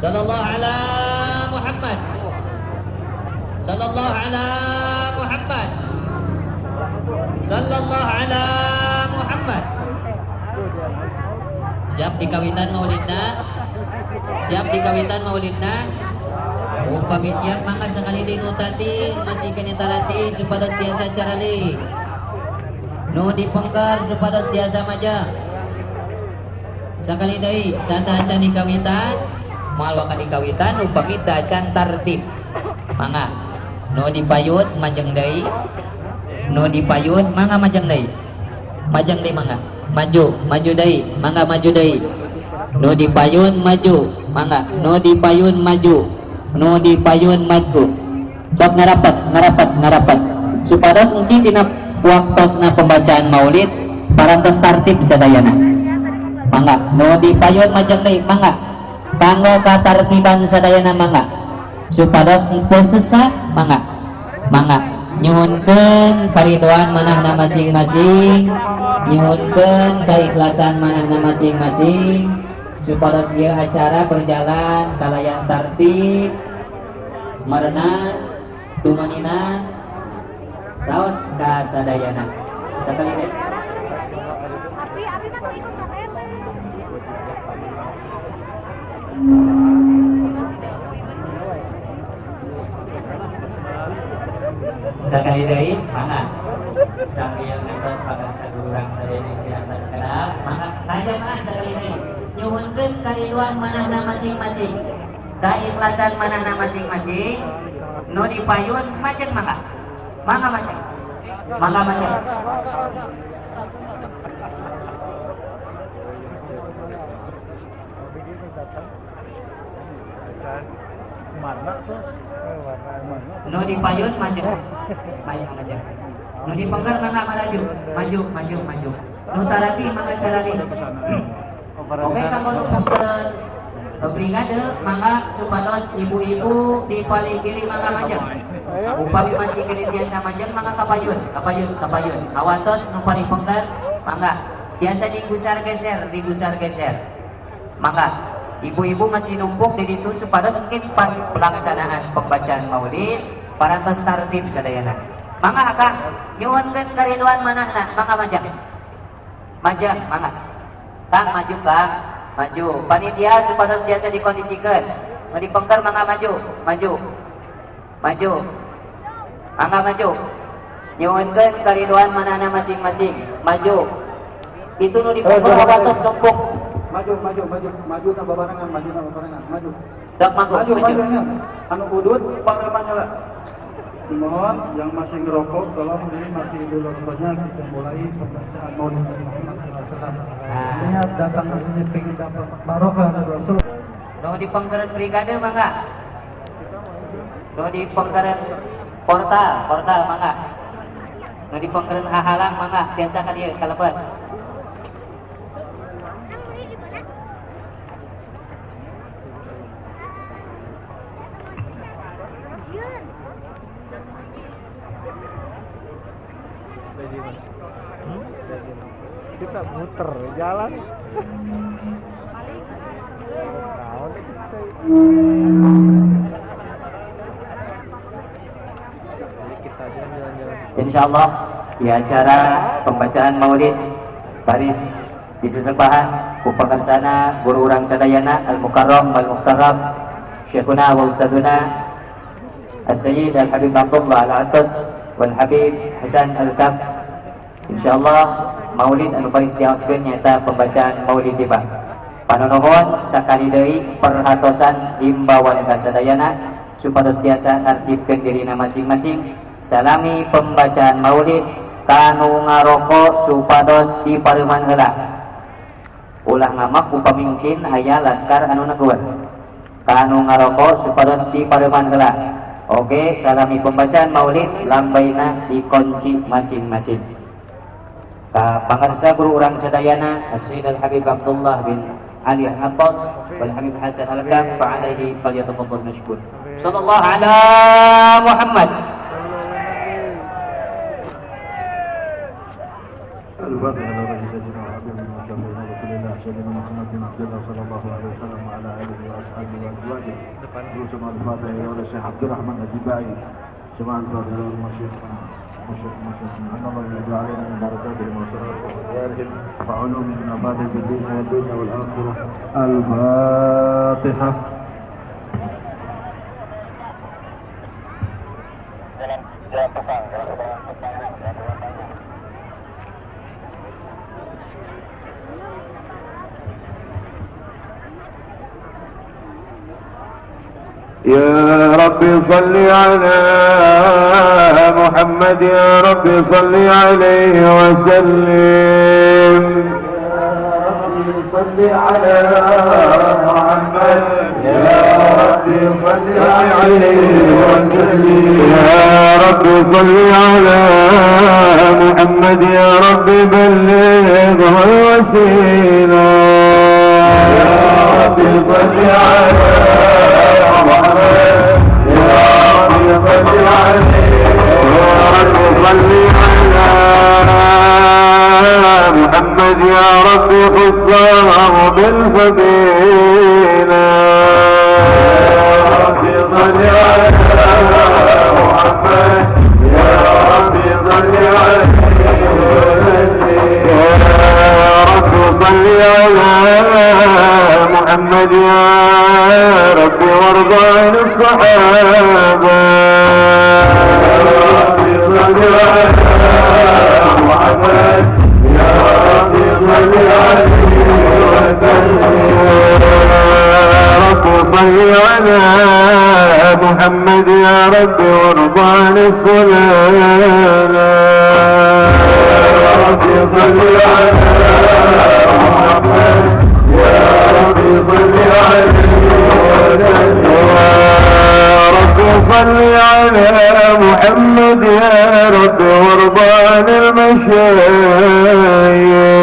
Sallallahu ala Muhammad. Sallallahu ala Muhammad. Sallallahu ala Muhammad. Siap dikawitan maulidna? Siap dikawitan maulidna? Upami siap mangga sekali di nutati masih kene tarati supados tiasa carali. Nu dipengkar supados tiasa maja. Sakali deui santa acan dikawitan, moal waka dikawitan upami teu acan tartib. Mangga nu dipayun majeng deui. Nu dipayun mangga majeng deui. Majeng deui mangga. Maju deui, mangga maju deui. Nu dipayun maju, mangga. Nu dipayun maju. Nu dipayun maju. Sok ngarapat. Supados engki dina waktosna pembacaan maulid parantos tartib sadayana. Mangga, nu dipayun majeng deui, mangga. Kanggo katartiban sadayana mangga. Supados teu sesat, mangga. Mangga. Nyuhunkeun karidoan manahna masing-masing, nyuhunkeun keikhlasan manahna masing-masing. Supados ieu acara berjalan kalayan tartib, merenang, tumanina, raos ka sadayana. Sakali deui. Abi mah ikut ka tete. Sakali deui, mangga. Sambil ngantos pakan sagurang sadayana isi atas kenal, mangga tajaman sakali deui. Nyuhunkeun kariduan manahna masing-masing, keikhlasan manahna masing-masing. Nu dipayun majeng mangga. Mangga majeng. Mangga majeng. Nu dipayun majeng. Majeng. Nu dipengker mangga maju. Nu tarati mangga carali. Oke, kanggo nu pengkeun brigade mangga supados ibu-ibu di paling kiri mangga majeng. Upami masih kene biasa majeng mangga kapayun. Awatos nu paling pengker mangga biasa digusar geser. Mangga ibu-ibu masih numpuk di ditu supados mungkin pas pelaksanaan pembacaan maulid parantos tartib sadayana. Mangga akang nyuwunkeun kariduan manahna mangga majeng. Mangga. Kang maju Kang, maju. Panitia supados biasa dikondisikan. Mau dipengker mangga maju. Mangga maju. Nyuwunkeun kariduan manahna masing-masing. Maju. Itu nu dipengker awatos numpuk. Maju na babarengan, maju. Sok maju. Anu udut paremannya lah. Mohon yang masih ngerokok tolong mati dulu rokoknya, kita mulai pembacaan Maulid Nabi Muhammad SAW. Niat datang ke sini pengen dapat barokah dari Rasul. Nu dipengkeun brigade mangga. Nu dipengkeun portal mangga. Nu dipengkeun hahalang mangga biasa ka dieu kalebet. Kita muter jalan. Insyaallah di acara pembacaan maulid baris disesembahan ku pangarsana guru urang sadayana al mukarram wal muhtaram syekhuna wa ustaduna as-sayyid al habib Abdullah al-Atas wal habib Hasan al-Kab. Insyaallah maulid anu baris dihaoskeun nyaeta pembacaan maulid tiba. Panunuhun sakali deui perhatosan himbauan kasadayana supados tiasa nartibkeun dirina masing-masing. Salami pembacaan maulid kanu ngaroko supados dipareuman heula. Ulah ngamak upamingkin aya laskar anu neguan. Kanu ngaroko supados dipareuman heula. Oke, salami pembacaan maulid lambaina dikunci masing-masing. Ka pangarsa guru urang sadayana As-Sayyid Al-Habib Abdullah bin Ali Al-Atas wal Habib Hasan Al-Kab fa'alaihi falyatafaddal mashkur. Sallallahu ala Muhammad. Al-Fatihah. سيدنا محمد بن عبد الله صلى الله عليه وسلم وعلى آله وأصحابه وأزواجه. خصوصا الفاتحة إلى الشيخ عبد الرحمن الدبائي. جماعة الفاتحة إلى مشايخنا أن الله يرضى علينا من بركاتهم وسرائرهم وعلومهم ونفاذهم في الدين والدنيا والآخرة. الفاتحة. يا رب صل على محمد، يا رب صل عليه وسلم. يا رب صل على محمد، يا رب صل عليه وسلم. يا رب صل على محمد، يا رب بلغه الوسيلة. يا رب صل على محمد، يا رب صل عليه. يا رب صل على محمد، يا رب خصه بالفضيلة. يا رب صل على محمد، يا رب صل عليه وسلم. يا رب صل على محمد، يا رب وارض عن الصحابة. يا رب صل على محمد، يا رب صل عليه وسلم. يا رب صل على محمد، يا رب وارض عن الصلاة. يا رب صل على محمد، يا رب صل عليه وسلم. يا رب صل على محمد، يا رب وارض عن المشايخ. يا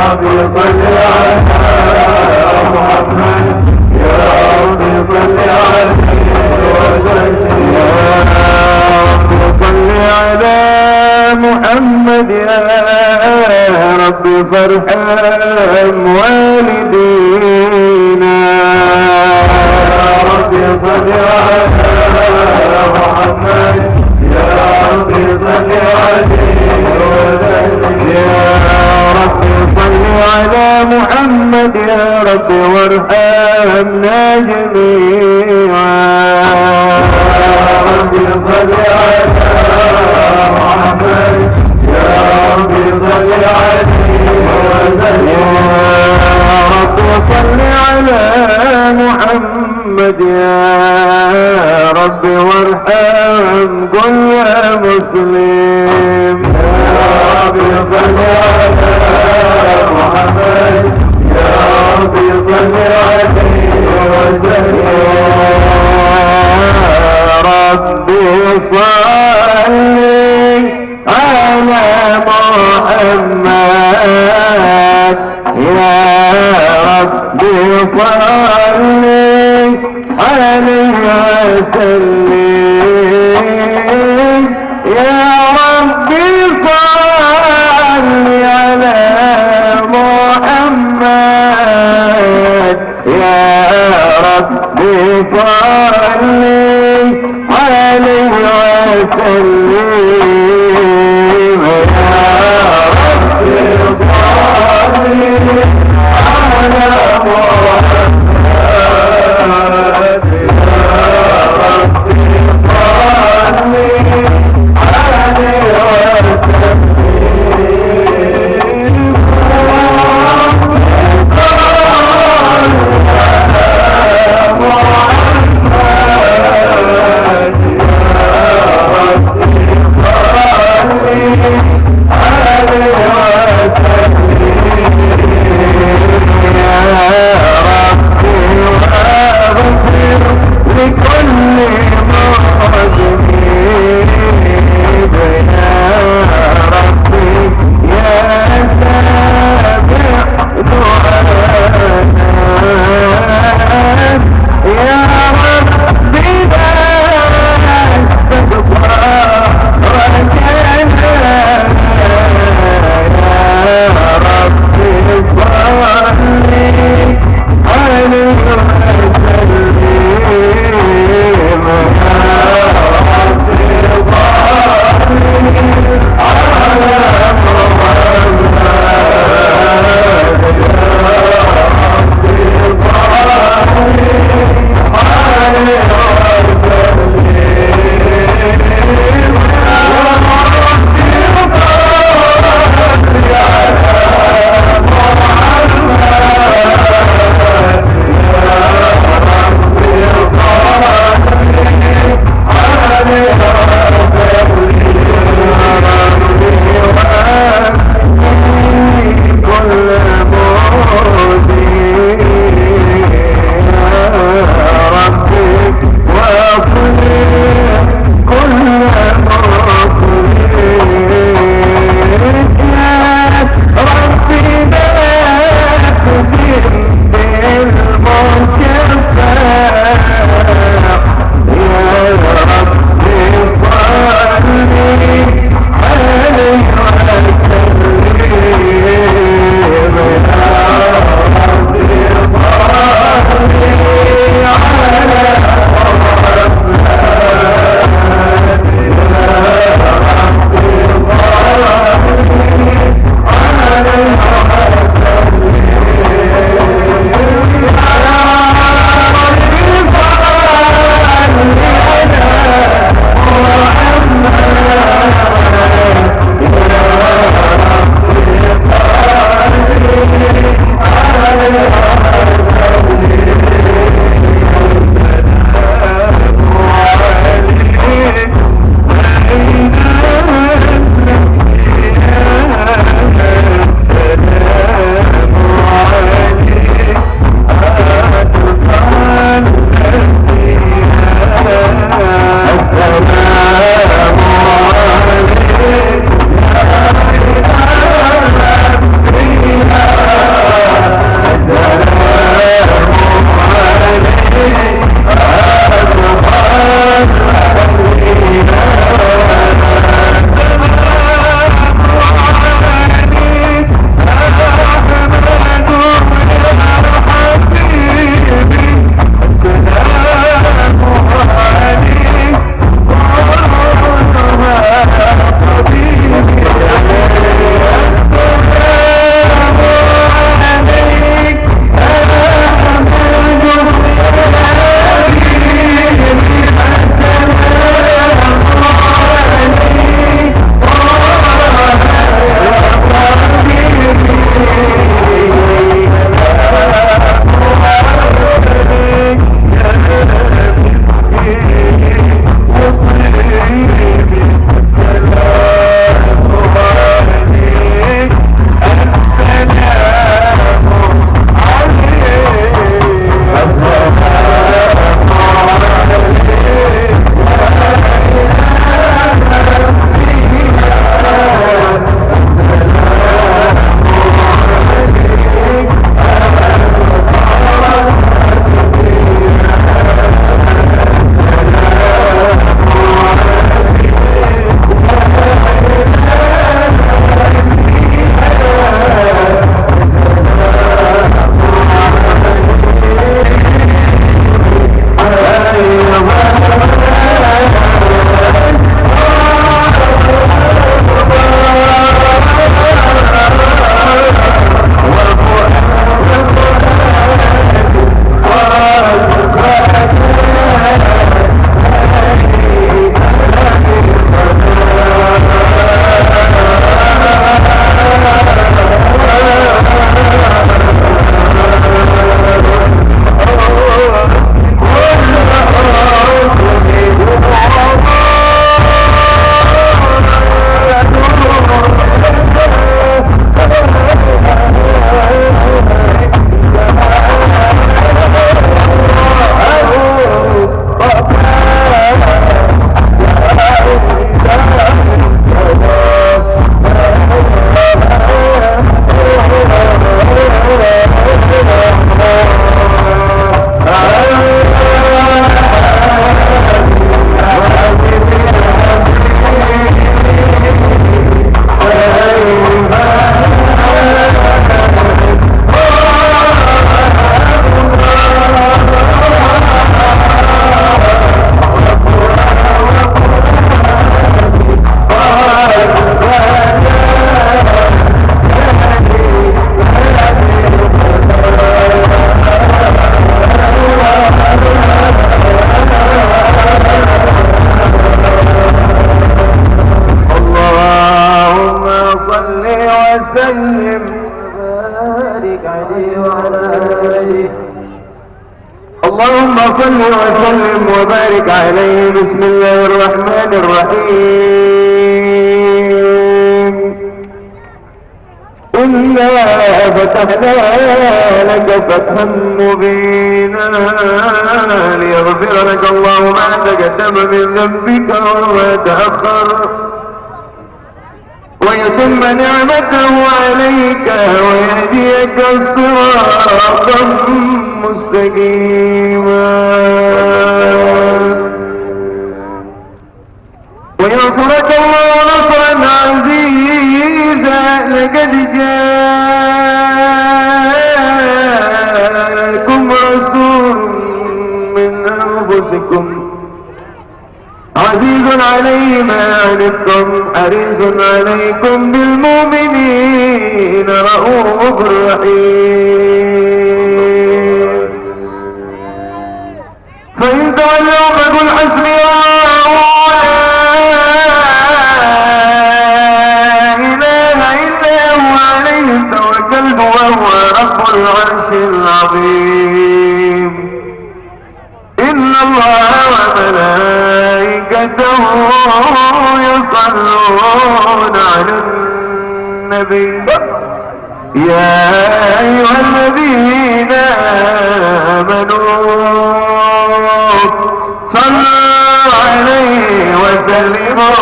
رب صل على محمد، يا رب صل عليه وسلم. يا رب صل على محمد، يا رب فارحم والدينا. يا رب صل على محمد، يا رب صل عليه وسلم. يا رب صل على محمد، يا رب وارحمنا جميعا. يا رب صل على محمد، يا رب صل عليه وسلم. يا رب صل على محمد، يا رب وارحم كل مسلم. يا رب صل على محمد، يا رب صل عليه وسلم. يا رب صل على محمد، يا رب صل عليه وسلم. يا رب صل على محمد، يا رب صل عليه وسلم. يا رب صل على محمد، وسلم وبارك عليه. بسم الله الرحمن الرحيم. إنا فتحنا لك فتحا مبينا ليغفر لك الله ما تقدم من ذنبك وما تأخر ويتم نعمته عليك ويهديك صراطا مستقيما وينصرك الله نصرا عزيزا. لقد جاءكم رسول من أنفسكم عزيز عليه ما عنتم حريص عليكم بالمؤمنين رؤوف رحيم. فإن تولوا فقل حسبي الله لا إله إلا هو عليه توكلت وهو رب العرش العظيم. إن الله وملائكته يصلون على النبي يا أيها الذين آمنوا صلوا عليه وسلموا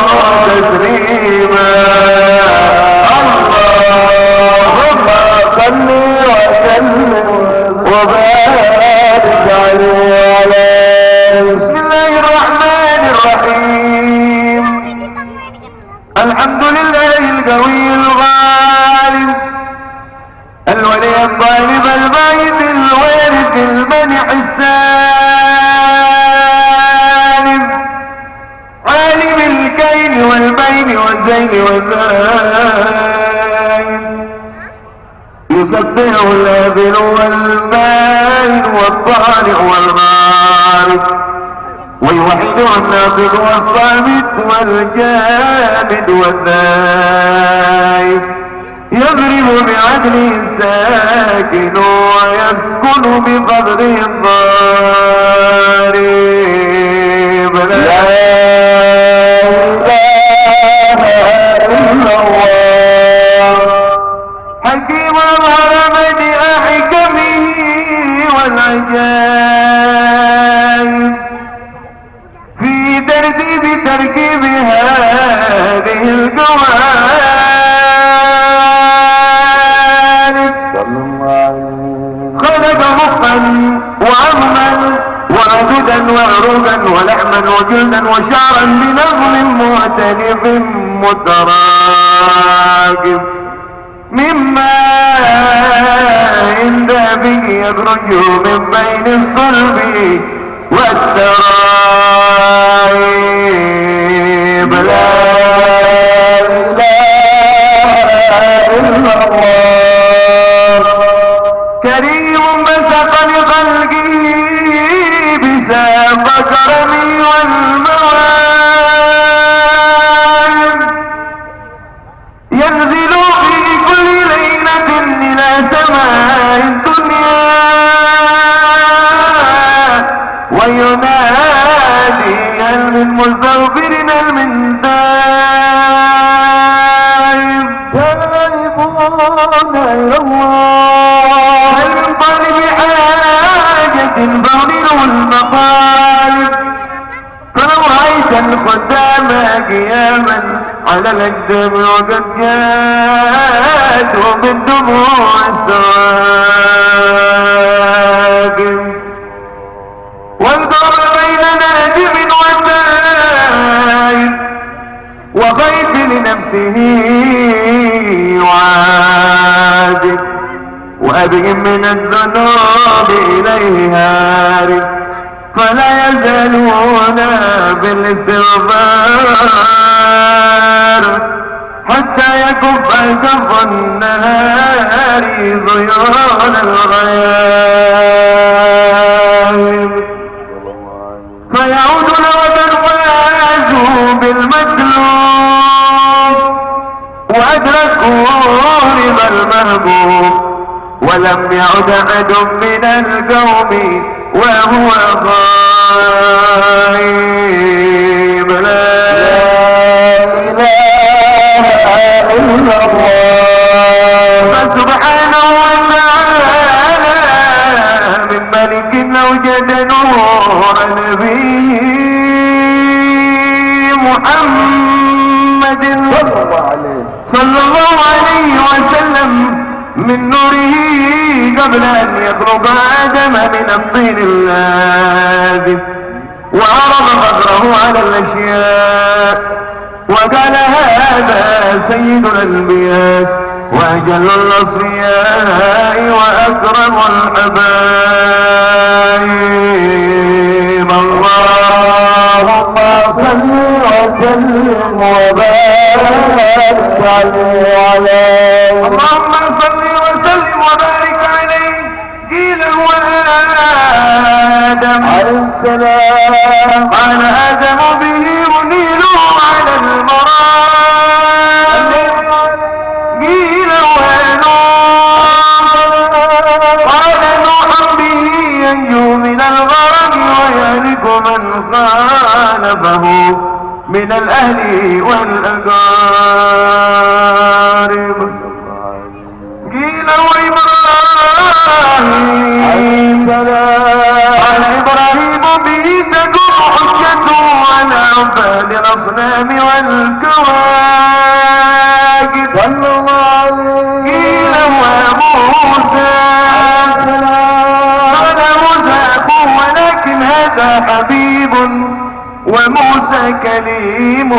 تسليما. اللهم صل وسلم وبارك عليه. بسم الله الرحمن الرحيم. الحمد لله القوي الغالب الولي الطالب البايد الوارث المنح السالم عالم الكيل والبين والزين والزين يسبح الآذن والباين والطالع والغارب ويوحد الناطق والصامت والجامد والذائب يضرب بعدله الساكن ويسكن بفضله الضارب. لا إله إلا الله حكيم أظهر بدء حكمه والعجائب في تركيب هذه القوالب. خلق مخا وعظما وعددا وعروقا ولحما وجلدا وشعرا بنظم مختلف متراكب مما عند به يخرج من بين الصلب والترايب. لا إله إلا الله كريم بسق لخلقه بساق كرمي والموائد ينزل في كل ليلة إلى سماء الدنيا وينادي هل من مستغفر هل من تائب تائبون إلى الله هل من طالب حاجة فاغفره المطالب. فلو رأيت الخدام قياما على الأقدام وقد جاءتهم بالدموع السواقم والقرب بين نادم وتائب وخيف لنفسه وعادب وأبهم من الذنوب إليه هارب فلا يزالون بالاستغفار حتى يكف كف النهار ضيون الغياب فيعود الوطن ويعزوا بالمطلوب وأدركوا رضا المهبوب ولم يعد أحد من القوم وهو غائب لا إله إلا الله فسبحانه وتعالى من ملك أوجد نور نبي محمد صلى الله عليه وسلم من نوره قبل أن يخلق آدم من الطين اللازم وعرض قدره على الأشياء وقال هذا سيد الأنبياء وأجل الأصفياء وأكرم الحبايب اللهم صل وسلم وبارك عليه اللهم صل وسلم وبارك عليه قيل هو آدم عليه السلام قال آدم به منيل على المرام قيل هو نوح قال نوح به ينجو من الغرق ويهلك من خالفه من الأهل والأقارب قيل وإبراهيم قال إبراهيم به تقوم حجته على عباد الأصنام والكواكب صلى الله عليه قيل وموسى قال موسى أخوه ولكن هذا حبيب وموسى كليم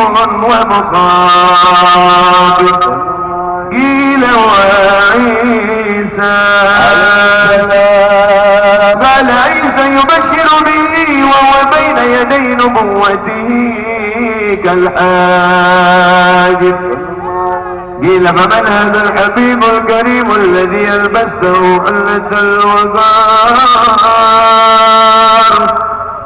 ومخاطب قيل وعيسى قال عيسى يبشر به وهو بين يدي نبوته كالحاجب قيل فمن هذا الحبيب الكريم الذي ألبسته حلة الوقار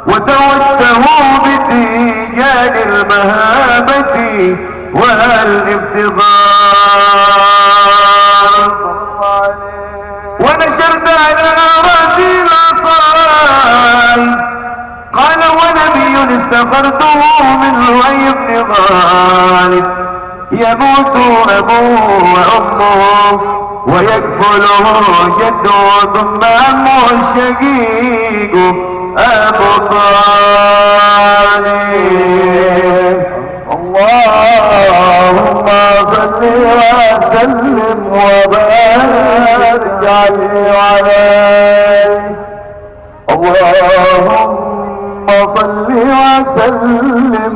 وتوته بتيجان المهابة والافتخار ونشرت على راسي الأصال قال ونبي استخرته منه أي ابن غالب يموت أبوه وأمه ويكفله جده ثم أمه الشقيق أبو طالب اللهم صل وسلم وبارك عليه اللهم صل وسلم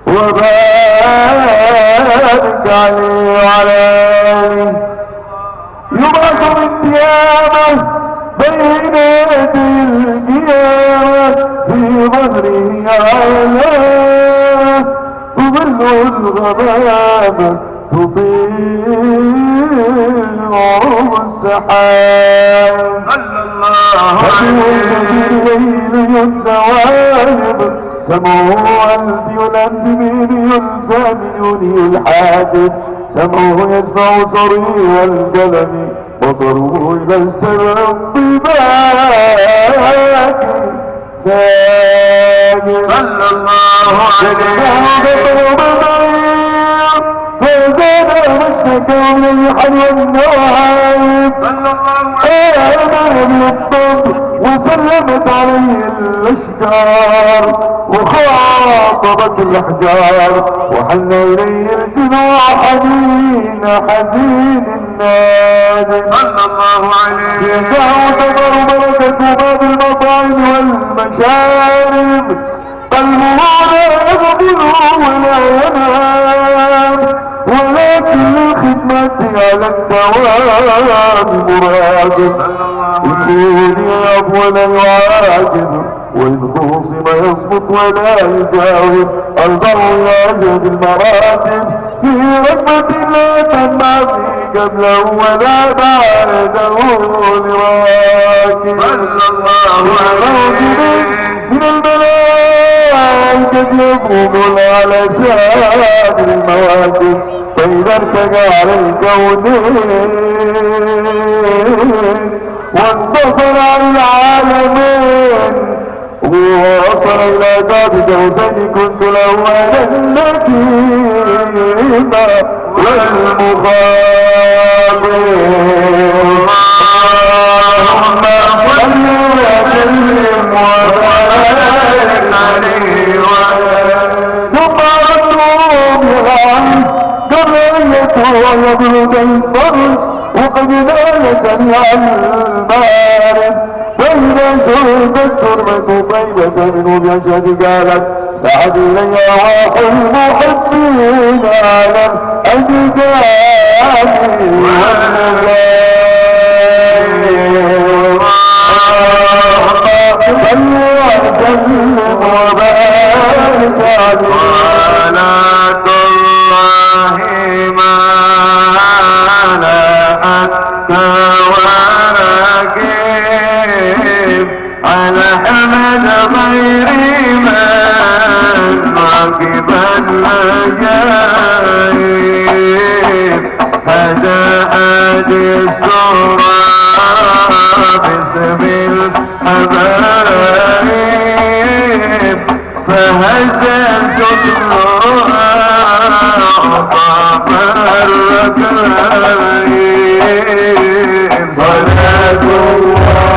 وبارك عليه يبعث بالقيامة بين يدي القيامة في ظهره علامة تظل الغمامة تطير السحاب صلى الله عليه الليل الدوائب سموه ألف الأنتمين الفامن ينهي الحاجب سموه يشفع صرير القلم بصره إلى السماء الطباكي ثاني صلى الله عليه فزاد مشتكى من الحل والنوائب صلى الله عليه بالطب وسلمت عليه الأشجار وخاطبت الأحجار وحن إليه الجنوح حنين حزين النادي صلى الله عليه يدعو تظهر بركة ما في المطاعم والمشارب قلبه لا يغفل ولا ينام ولكن للخدمة على الدوام مراقب يكون يعف ولا يعاقب وإن خصم يصمت ولا يجاوب البر يعزف المراتب في ركبة لا تنبغي قبله ولا بعده لراكب صلى الله عليه من الملائكة يفوقون على سائر المواكب فإذا ارتقى على الكونين وانتصر على العالمين ووصل إلى باب جوزين كنت الأول النديم والمخاطر اللهم صل وسلم وبارك عليه ثم ردهم العرش قريته ويبلغ الفرج وقد نالت المعارف فإذا شرفت التربة طيبة منه بأشهد قالت سعد لي راح المحبين على الأجداد والنجاة صل وسلم وبارك عليه صلاة الله ما وراكب على حمد غير من راكب النجايب هذا هادي السرى باسم الحبايب فهزت جدرها وطاب الركايب صلاة الله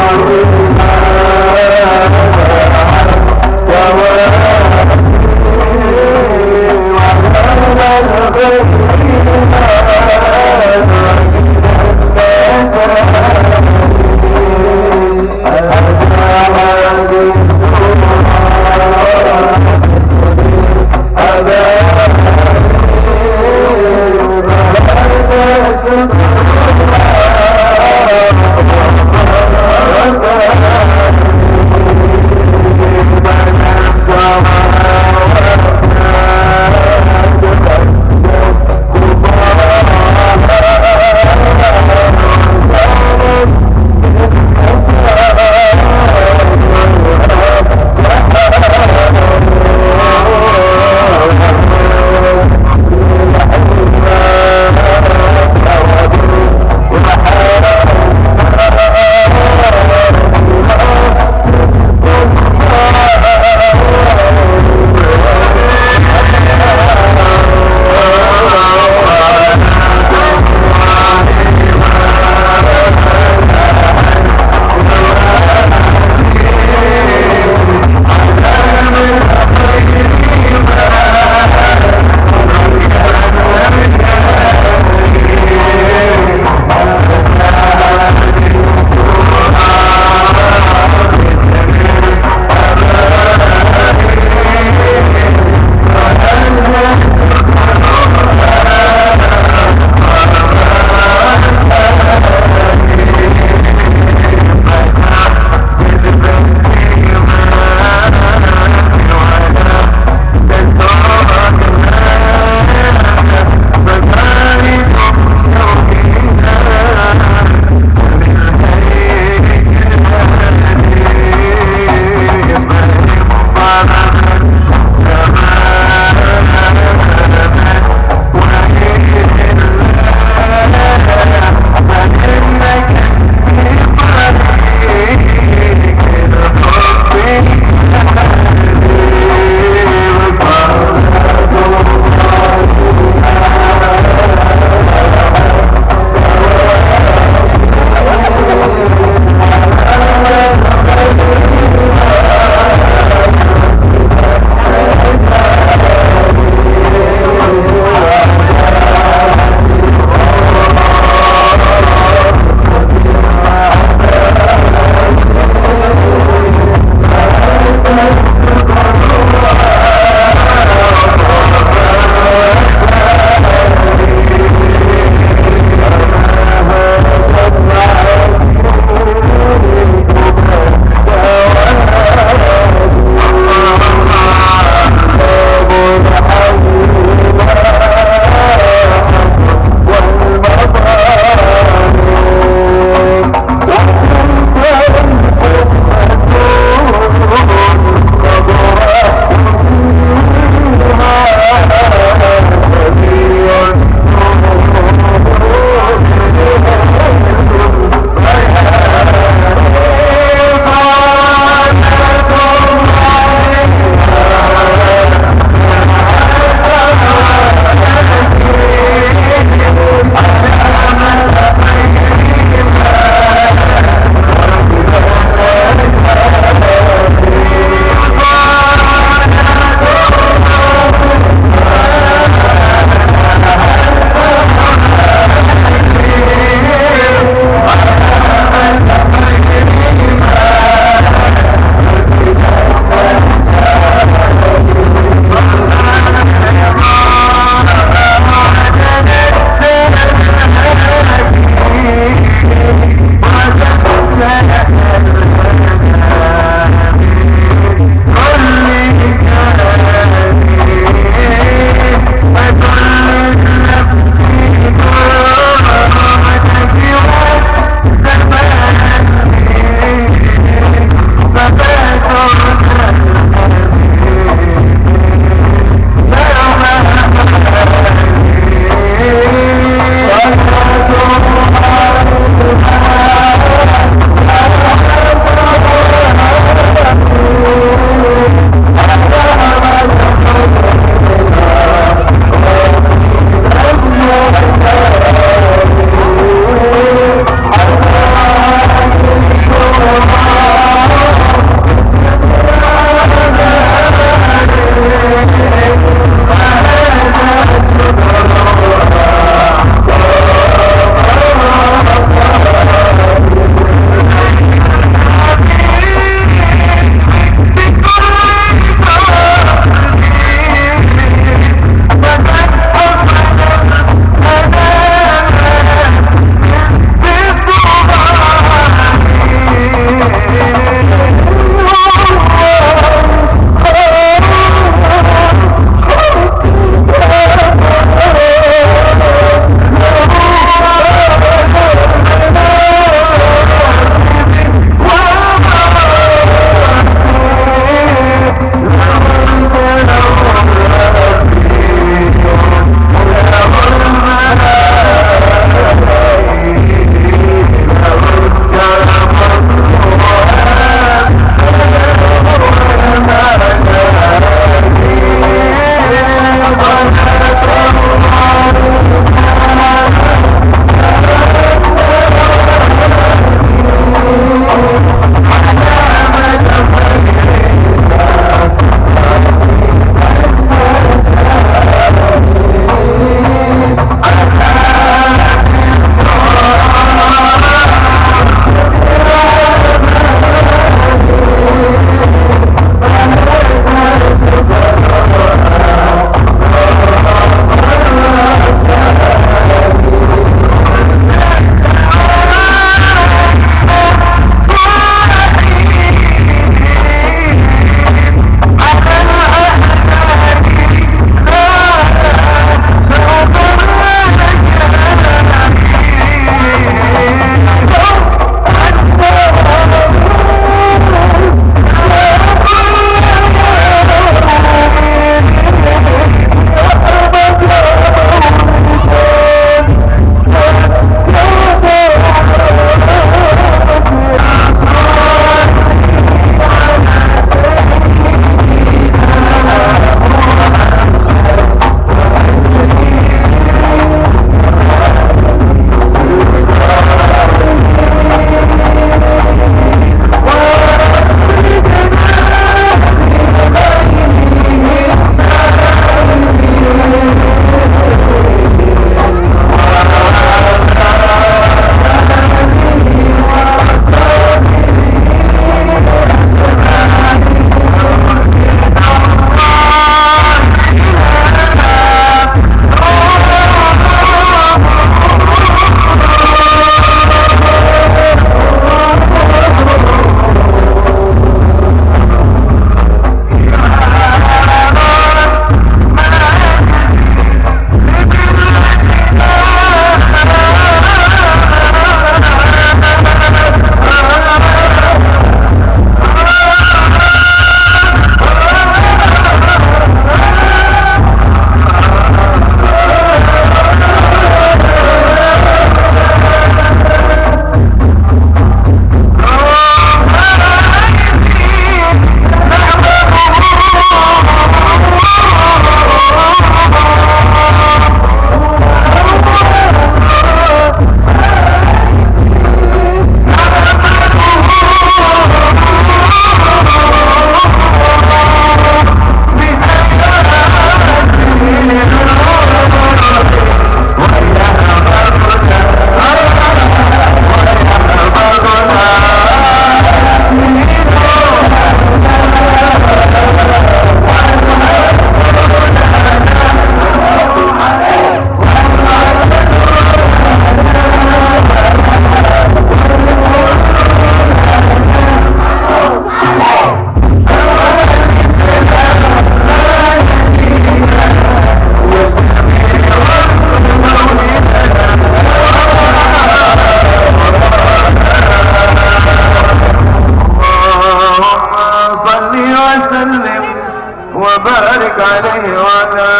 وبارك عليه وعلى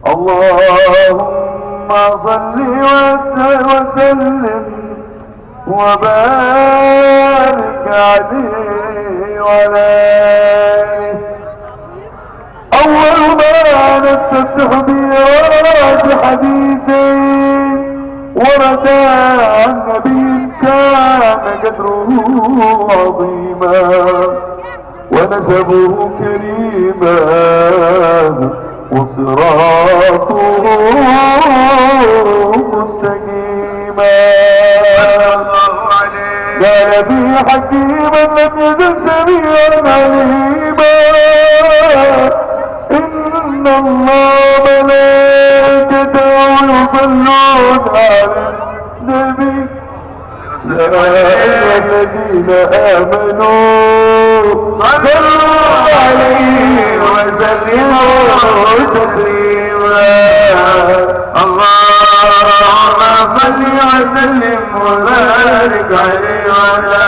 اللهم صل وسلم وبارك عليه وعلى آله. أول ما نستفتح بإيراد حديثين ورد عن نبي كان قدره عظيما ونسبه كريما وصراطه مستقيما. قال في حكيما لم يزل سميعا عليما إن الله ملائكته يصلون على النبي يا أيها الذين آمنوا صلوا عليه وسلموا تسليما. اللهم صل وسلم وبارك عليه وعلى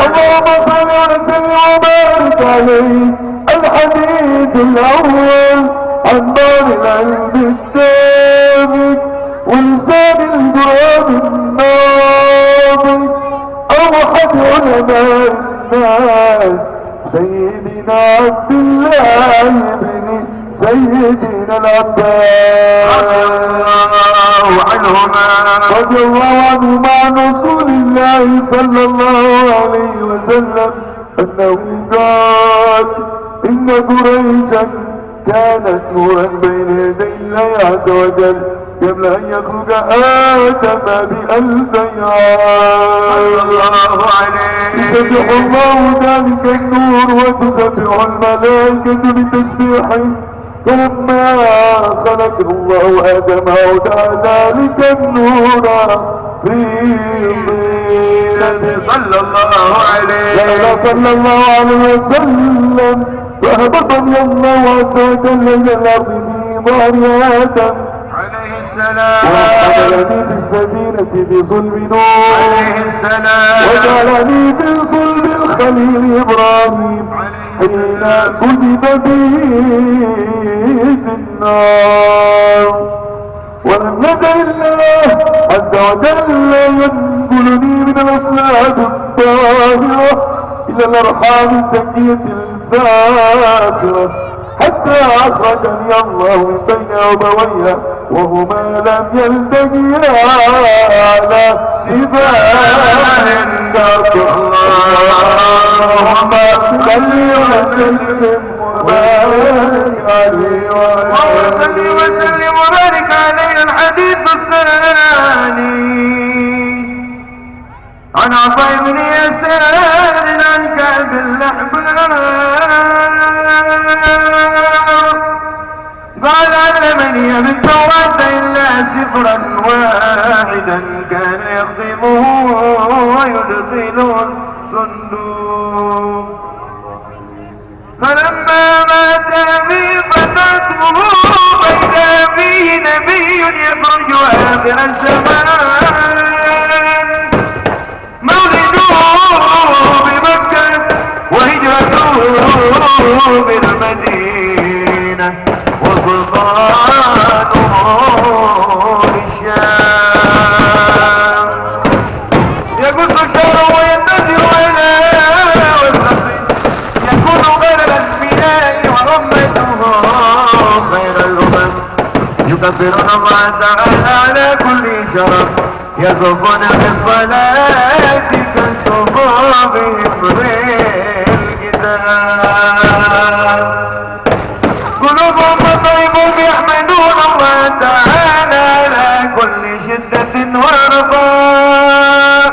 اللهم صل وسلم وبارك عليه. الحديث الأول عن دار العلم الثابت ولسان القرآن الناطق أوحد علماء الناس سيدنا عبد الله بن سيدنا العباس رضي الله عنه عن رسول الله صلى الله عليه وسلم أنه قال إن قريشا كانت نورا بين يدي الله عز وجل قبل أن يخلق آدم ب1000 عام. يسبح الله ذلك النور وتسبح الملائكة بتسبيحه. فلما خلق الله آدم أودع ذلك النور في طينة صلى الله عليه وسلم فهبطني الله عز وجل إلى الأرض في ظهر آدم عليه السلام وحملني في السفينة في صلب نوح عليه السلام وجعلني في صلب الخليل إبراهيم حين كتب به في النار. ولم يزل الله عز وجل ينقلني من الأصلاب الطاهرة إلى الأرحام الزكية الفاخرة حتى أخرجني الله من بين أبويها وهما لم يلتقيا على شفاه قط. اللهم صل وسلم وبارك عليه وبارك عليه. الحديث الثاني عن عطاء بن يسار عن كعب الأحبار قال علمني بالتوراة إلا سفرا واحدا كان يخدمه ويدخله الصندوق. فلما مات أبي فتاته بين فيه نبي يخرج آخر الزمان مولده بمكة وهجرته بالمدينة وسلطانه للشام. يقص الشهر وينتظر إلى وسط يكون غير الأنبياء ورمته خير الأمم يكبرون الله تعالى على كل شرف يصفون في الصلاة كصفوفهم بالكتاب. قلوبهم مصيبهم يحمدون الله تعالى على كل شدة ورخاء.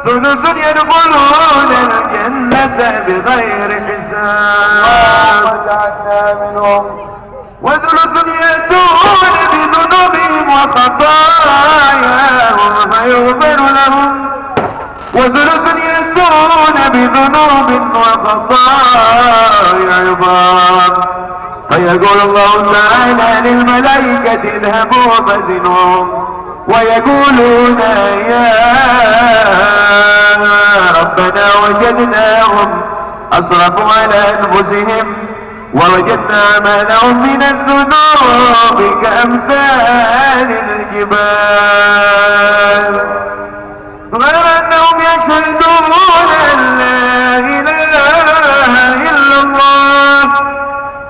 ثلث يدخلون الجنة بغير حساب وثلث يأتون بذنوبهم وخطاياهم فيغفر لهم وثلث يأتون بذنوب وخطايا عظام فيقول الله تعالى للملائكة اذهبوا فزنوهم ويقولون يا ربنا وجدناهم أسرفوا على أنفسهم ووجدنا ما لهم من الذنوب كأمثال الجبال غير أنهم يشهدون أن لا إله إلا الله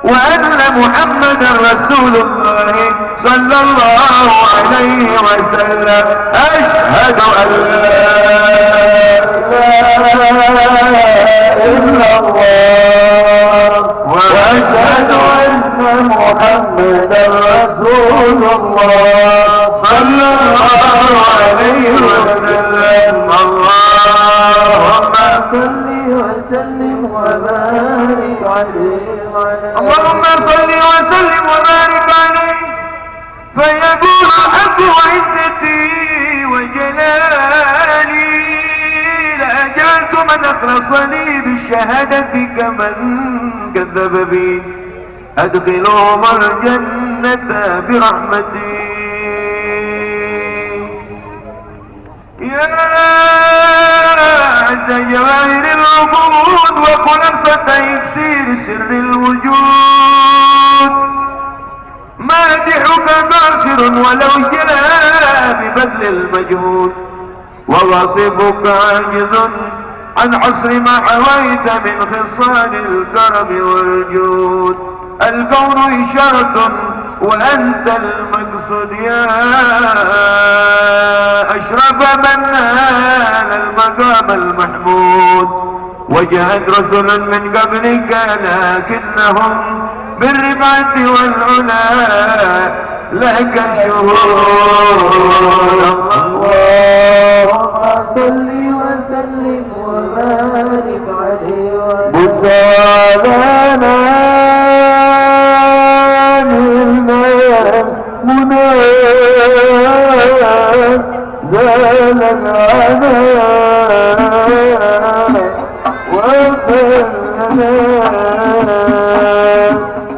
وأن محمدا رسول الله صلى الله عليه وسلم أشهد أن لا إله إلا الله وأشهد أن محمدا رسول الله صلى الله عليه وسلم اللهم صل وسلم وبارك عليه اللهم صل وسلم وبارك عليه فيقول الحق وعزتي وجلالي لأجعلت من أخلصني بالشهادة كمن كذب بي أدخلهم الجنة برحمتي يا عز جواهر الوجود وخلاصة إكسير سر الوجود مادحك قاصر ولو جاء ببذل المجهود ووصفك عاجز عن حصر ما حويت من خصال الكرم والجود الكون إشارة وأنت المقصود يا أشرف من نال المقام المحمود وجاءت رسل من قبلك لكنهم بالرفعة والعلا لك شهود اللهم صل وسلم وبارك عليه بشرانا منى زال العنا وفلنا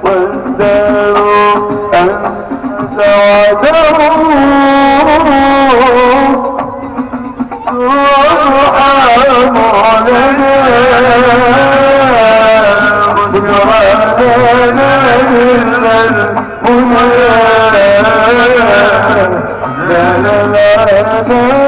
والدار أنت وعده وارحم لنا بشرانا إلا المنى زال العنا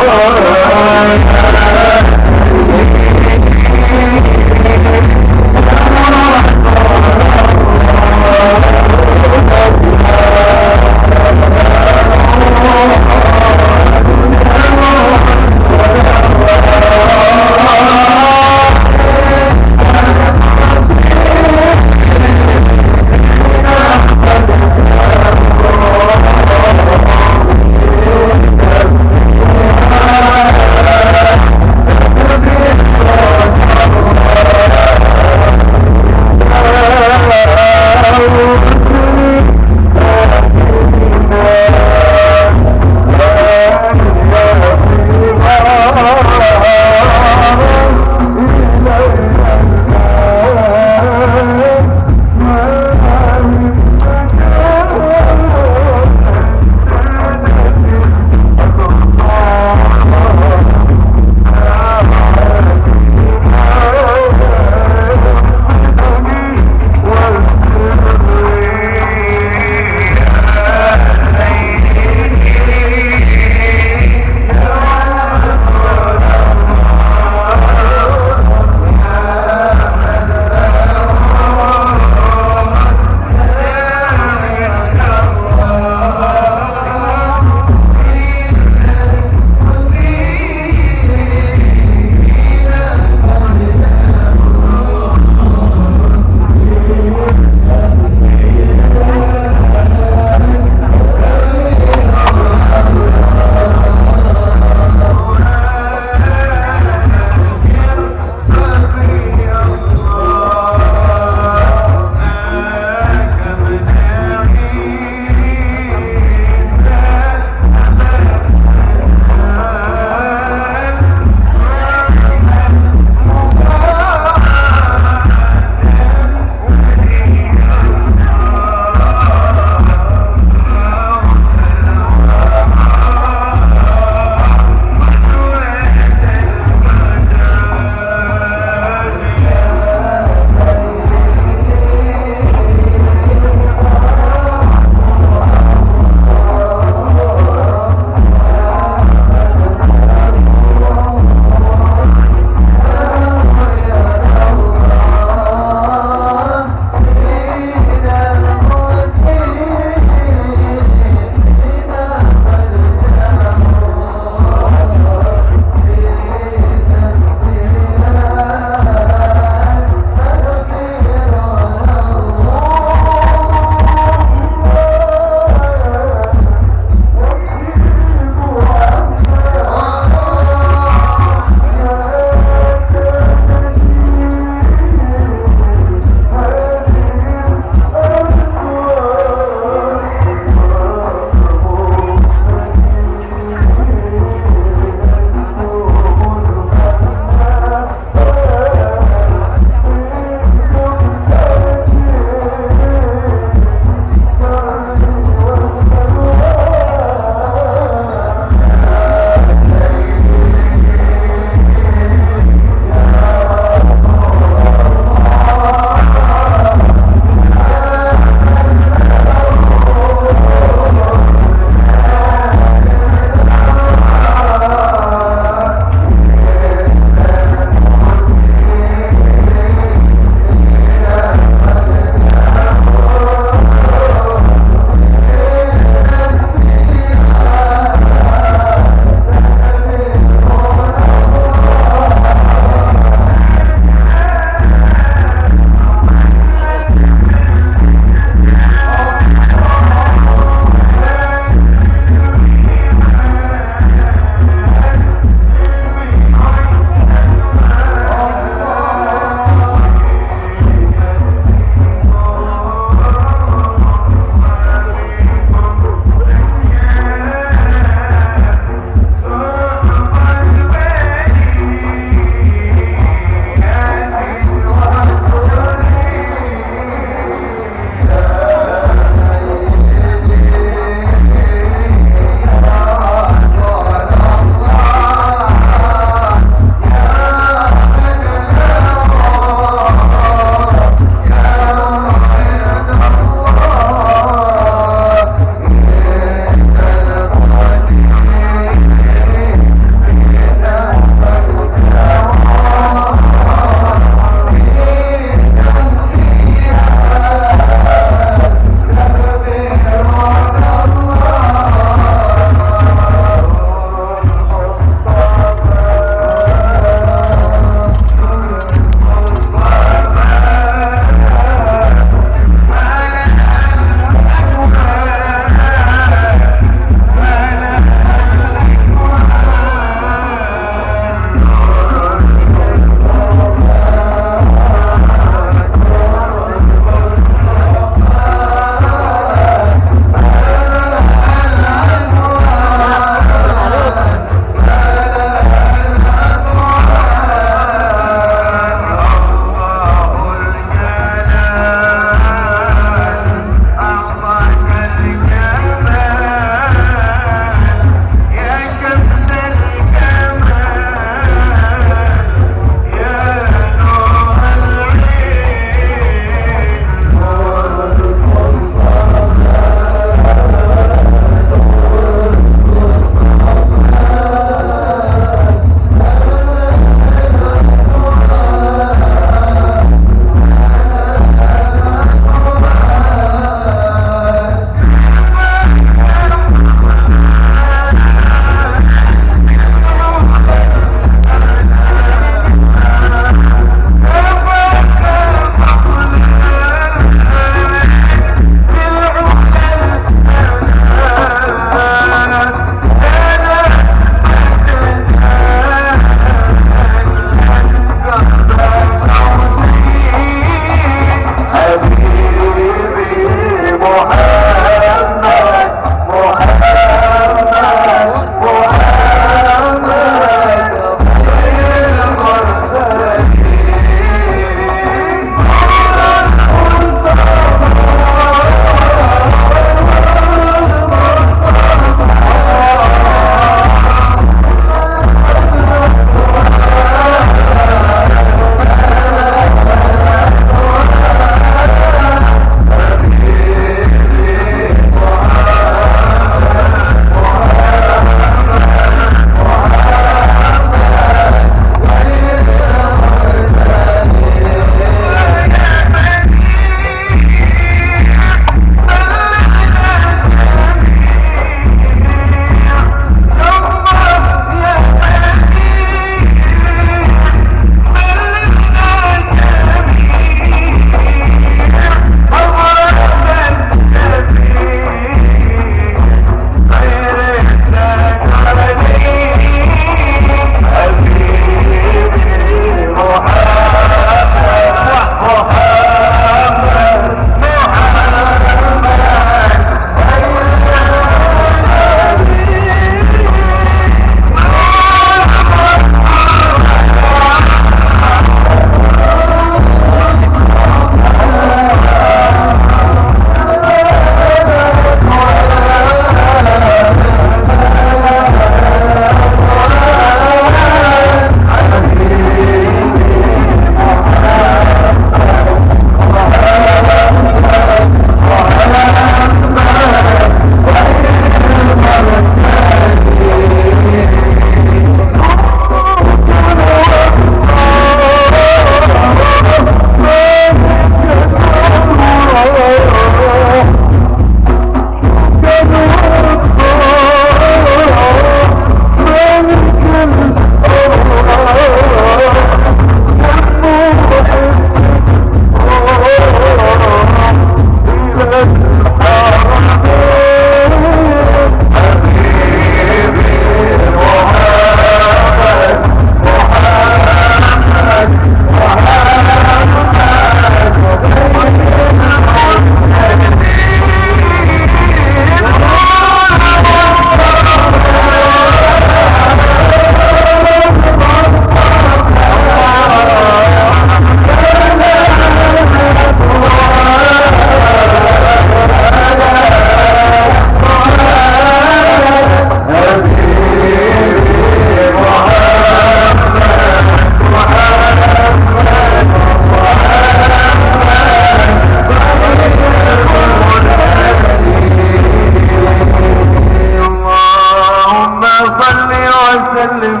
وسلم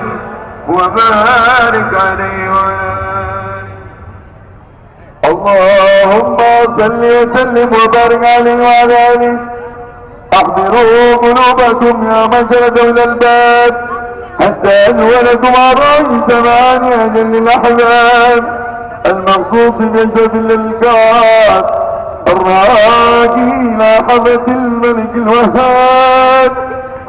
وبارك عليه وعلى آله. اللهم صل وسلم وبارك عليه وعلى آله. احضروا قلوبكم يا من شردوا الى الباب حتى أنولكم عن رأي سمعان أجل الأحباب المخصوص بأشرف الألقاب الراكي إلى حضرة الملك الوهاب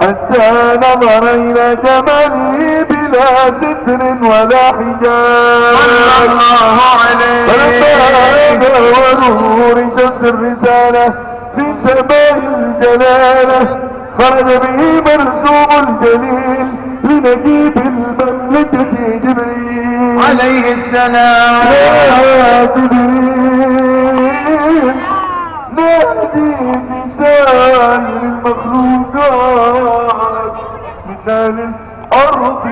حتى نظر إلى جماله بلا ستر ولا حجاب صلى الله عليه فلما ونور شمس الرسالة في سماء الجلالة خرج به مرسوم الجليل لنجيب المملكة جبريل عليه السلام. يا جبريل نادي في سائر المخلوقات من أهل الأرض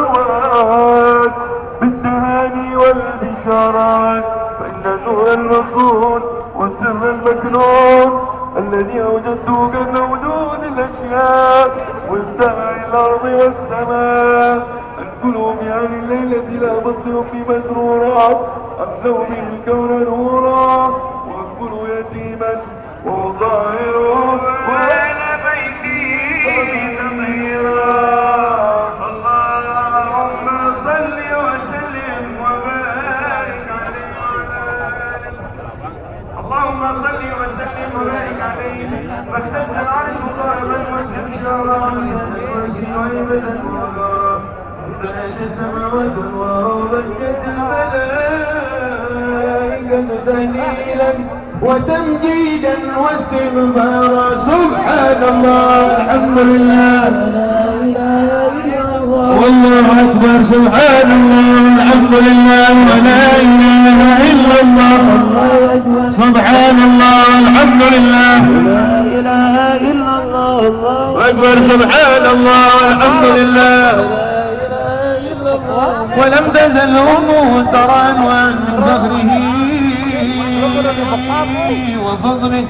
والسماوات بالتهاني والبشارات فإن النور المصون والسر المكنون الذي أوجدته قبل وجود الأشياء وابداع الأرض والسماء القلوب هذه الليلة لا تبطئ بمسرورات أملوا به الكون نورا واكفلوا يتيما وظاهروا وأهل بيتي تطهيرا. اللهم صل وسلم وبارك عليه وعلى آله. اللهم صل وسلم وبارك عليه واستجد العرش طالبا واستبشارا والكرسي وعبدا وغارا وبعد السماوات وروضا جد الملائكة تهليلا وتمجيدا واستغفارا. سبحان الله الحمد لله والله أكبر. سبحان الله الحمد لله ولا إله إلا الله. سبحان الله الحمد لله لا إله إلا الله. الله أكبر. سبحان الله الحمد لله ولم تزل أمه ترى أنواعا من فخره وفضله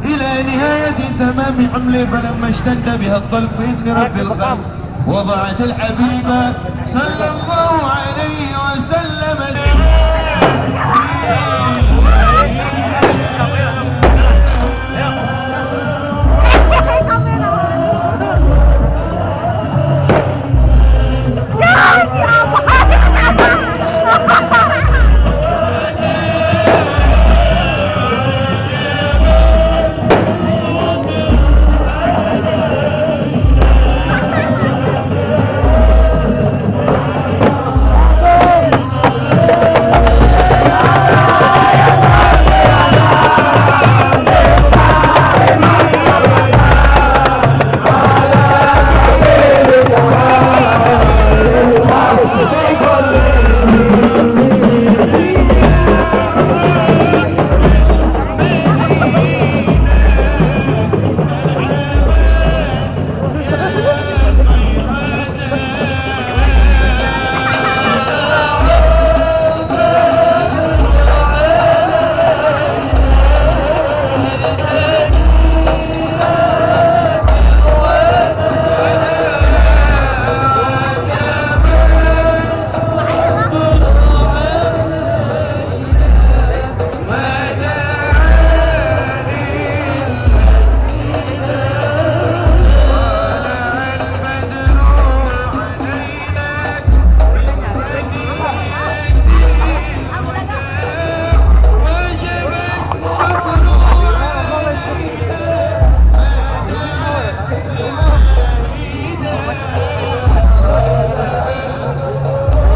إلى نهاية تمام حمله فلما اشتد بها الطلب بإذن رب الخلق وضعت الحبيبة صلى الله عليه وسلم